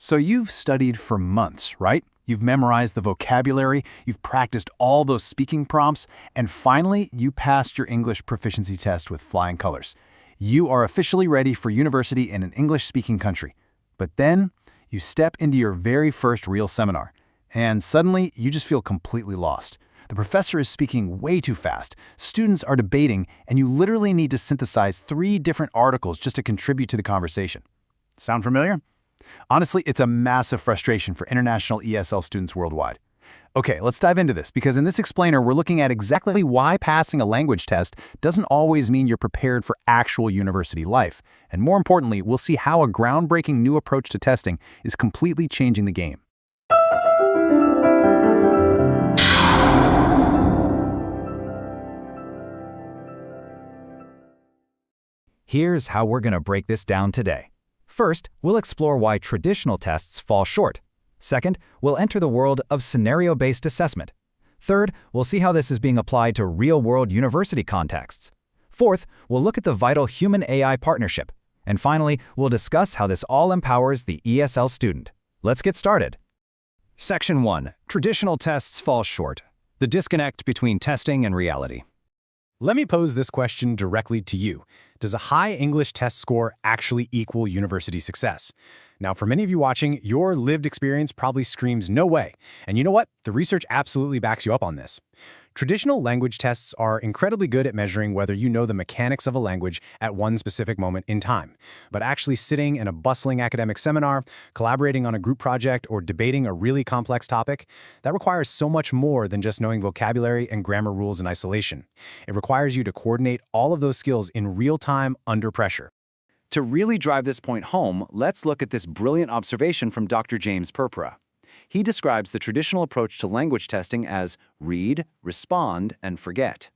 So you've studied for months, right? You've memorized the vocabulary, you've practiced all those speaking prompts, and finally, you passed your English proficiency test with flying colors. You are officially ready for university in an English-speaking country. But then, you step into your very first real seminar, and suddenly, you just feel completely lost. The professor is speaking way too fast, students are debating, and you literally need to synthesize 3 different articles just to contribute to the conversation. Sound familiar? Honestly, it's a massive frustration for international AasL students worldwide. Okay, let's dive into this, because in this explainer, we're looking at exactly why passing a language test doesn't always mean you're prepared for actual university life. And more importantly, we'll see how a groundbreaking new approach to testing is completely changing the game. Here's how we're going to break this down today. First, we'll explore why traditional tests fall short. Second, we'll enter the world of scenario-based assessment. Third, we'll see how this is being applied to real-world university contexts. Fourth, we'll look at the vital human-AI partnership. And finally, we'll discuss how this all empowers the AasL student. Let's get started. Section 1. Traditional tests fall short. The disconnect between testing and reality. Let me pose this question directly to you. Does a high English test score actually equal university success? Now, for many of you watching, your lived experience probably screams no way. And you know what? The research absolutely backs you up on this. Traditional language tests are incredibly good at measuring whether you know the mechanics of a language at one specific moment in time. But actually sitting in a bustling academic seminar, collaborating on a group project, or debating a really complex topic, that requires so much more than just knowing vocabulary and grammar rules in isolation. It requires you to coordinate all of those skills in real time under pressure. To really drive this point home, let's look at this brilliant observation from Dr. James Purpura. He describes the traditional approach to language testing as read, respond, and forget.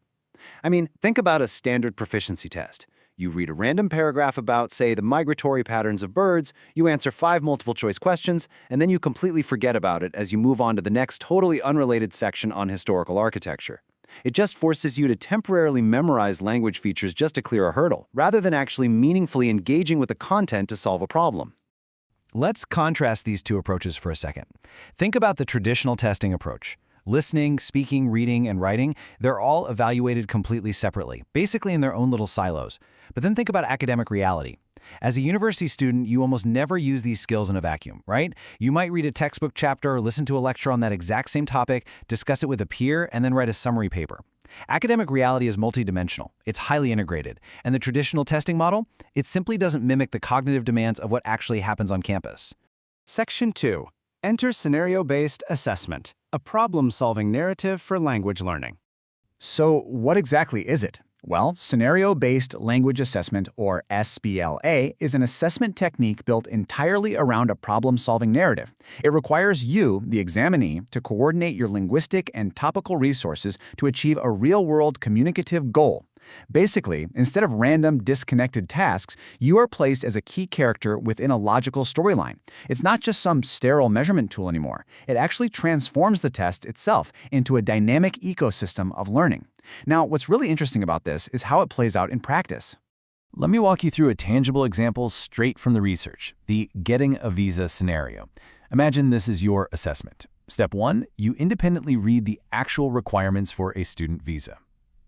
I mean, think about a standard proficiency test. You read a random paragraph about, say, the migratory patterns of birds, you answer 5 multiple-choice questions, and then you completely forget about it as you move on to the next totally unrelated section on historical architecture. It just forces you to temporarily memorize language features just to clear a hurdle, rather than actually meaningfully engaging with the content to solve a problem. Let's contrast these two approaches for a second. Think about the traditional testing approach. Listening, speaking, reading, and writing, they're all evaluated completely separately, basically in their own little silos. But then think about academic reality. As a university student, you almost never use these skills in a vacuum, right? You might read a textbook chapter or listen to a lecture on that exact same topic, discuss it with a peer, and then write a summary paper. Academic reality is multidimensional. It's highly integrated. And the traditional testing model? It simply doesn't mimic the cognitive demands of what actually happens on campus. Section 2. Enter scenario-based assessment, a problem-solving narrative for language learning. So what exactly is it? Well, scenario-based language assessment, or SBLA, is an assessment technique built entirely around a problem-solving narrative. It requires you, the examinee, to coordinate your linguistic and topical resources to achieve a real-world communicative goal. Basically, instead of random, disconnected tasks, you are placed as a key character within a logical storyline. It's not just some sterile measurement tool anymore. It actually transforms the test itself into a dynamic ecosystem of learning. Now, what's really interesting about this is how it plays out in practice. Let me walk you through a tangible example straight from the research, the getting a visa scenario. Imagine this is your assessment. Step 1, you independently read the actual requirements for a student visa.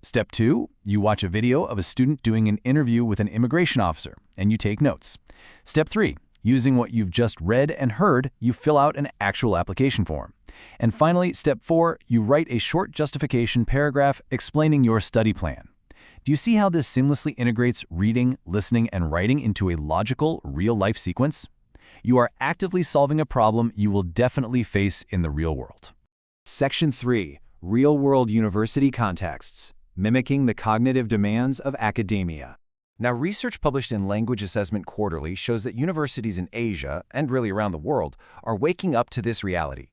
Step 2, you watch a video of a student doing an interview with an immigration officer, and you take notes. Step 3, using what you've just read and heard, you fill out an actual application form. And finally, Step 4, you write a short justification paragraph explaining your study plan. Do you see how this seamlessly integrates reading, listening, and writing into a logical, real-life sequence? You are actively solving a problem you will definitely face in the real world. Section 3, Real-World University Contexts. Mimicking the cognitive demands of academia. Now, research published in Language Assessment Quarterly shows that universities in Asia, and really around the world, are waking up to this reality.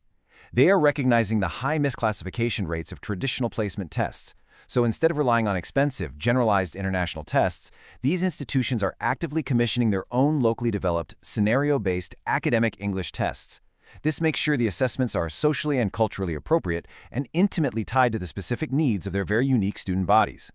They are recognizing the high misclassification rates of traditional placement tests. So instead of relying on expensive, generalized international tests, these institutions are actively commissioning their own locally developed, scenario-based academic English tests. This makes sure the assessments are socially and culturally appropriate and intimately tied to the specific needs of their very unique student bodies.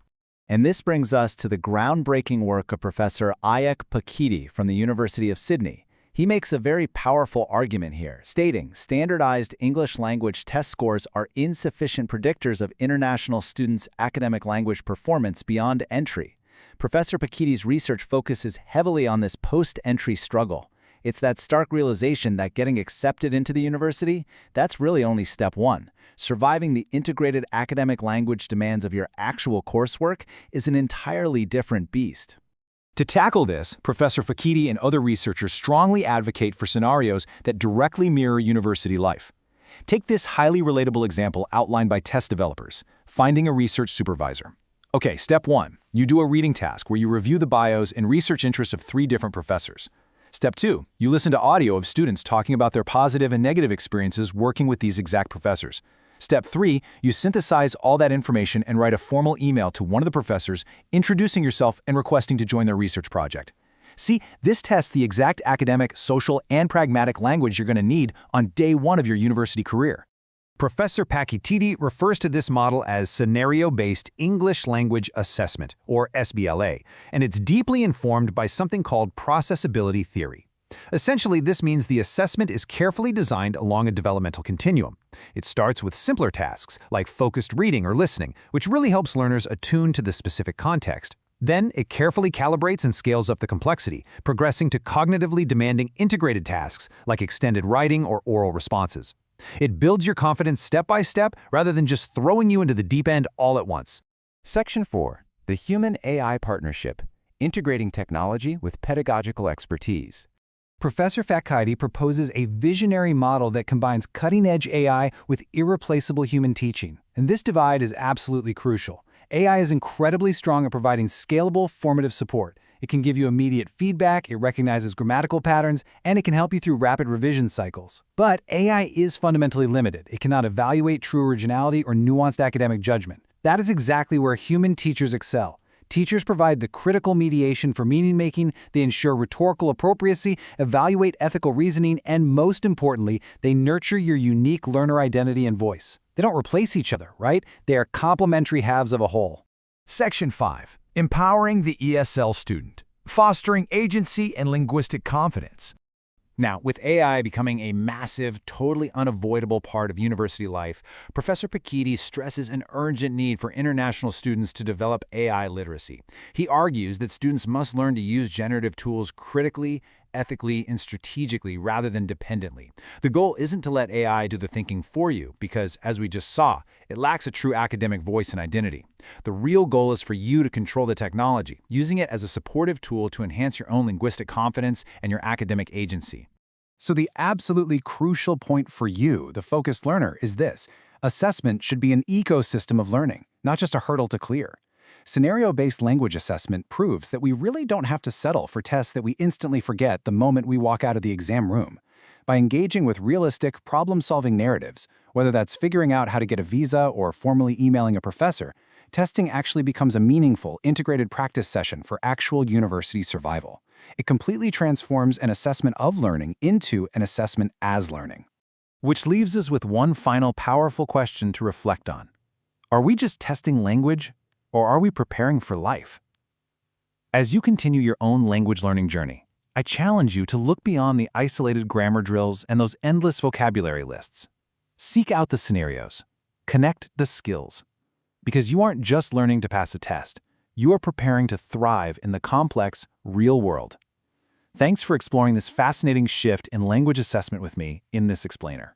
And this brings us to the groundbreaking work of Professor Ayak Pakiti from the University of Sydney. He makes a very powerful argument here, stating standardized English language test scores are insufficient predictors of international students' academic language performance beyond entry. Professor Pakidi's research focuses heavily on this post-entry struggle. It's that stark realization that getting accepted into the university, that's really only step one. Surviving the integrated academic language demands of your actual coursework is an entirely different beast. To tackle this, Professor Fakidi and other researchers strongly advocate for scenarios that directly mirror university life. Take this highly relatable example outlined by test developers, finding a research supervisor. Okay, step 1. You do a reading task where you review the bios and research interests of 3 different professors. Step 2. You listen to audio of students talking about their positive and negative experiences working with these exact professors. Step 3, you synthesize all that information and write a formal email to one of the professors, introducing yourself and requesting to join their research project. See, this tests the exact academic, social, and pragmatic language you're going to need on day 1 of your university career. Professor Pakitidi refers to this model as Scenario-Based English Language Assessment, or SBLA, and it's deeply informed by something called processability theory. Essentially, this means the assessment is carefully designed along a developmental continuum. It starts with simpler tasks, like focused reading or listening, which really helps learners attune to the specific context. Then, it carefully calibrates and scales up the complexity, progressing to cognitively demanding integrated tasks, like extended writing or oral responses. It builds your confidence step by step rather than just throwing you into the deep end all at once. Section 4. The Human-AI Partnership, Integrating Technology with Pedagogical Expertise. Professor Fakidi proposes a visionary model that combines cutting-edge AI with irreplaceable human teaching. And this divide is absolutely crucial. AI is incredibly strong at providing scalable, formative support. It can give you immediate feedback, it recognizes grammatical patterns, and it can help you through rapid revision cycles. But AI is fundamentally limited. It cannot evaluate true originality or nuanced academic judgment. That is exactly where human teachers excel. Teachers provide the critical mediation for meaning-making, they ensure rhetorical appropriacy, evaluate ethical reasoning, and most importantly, they nurture your unique learner identity and voice. They don't replace each other, right? They are complementary halves of a whole. Section 5. Empowering the AasL student, fostering agency and linguistic confidence. Now, with AI becoming a massive, totally unavoidable part of university life, Professor Pakidi stresses an urgent need for international students to develop AI literacy. He argues that students must learn to use generative tools critically, ethically, and strategically rather than dependently. The goal isn't to let AI do the thinking for you because, as we just saw, it lacks a true academic voice and identity. The real goal is for you to control the technology, using it as a supportive tool to enhance your own linguistic confidence and your academic agency. So the absolutely crucial point for you, the focused learner, is this. Assessment should be an ecosystem of learning, not just a hurdle to clear. Scenario-based language assessment proves that we really don't have to settle for tests that we instantly forget the moment we walk out of the exam room. By engaging with realistic, problem-solving narratives, whether that's figuring out how to get a visa or formally emailing a professor, testing actually becomes a meaningful, integrated practice session for actual university survival. It completely transforms an assessment of learning into an assessment as learning. Which leaves us with one final powerful question to reflect on. Are we just testing language, or are we preparing for life? As you continue your own language learning journey, I challenge you to look beyond the isolated grammar drills and those endless vocabulary lists. Seek out the scenarios. Connect the skills. Because you aren't just learning to pass a test, you are preparing to thrive in the complex, real world. Thanks for exploring this fascinating shift in language assessment with me in this explainer.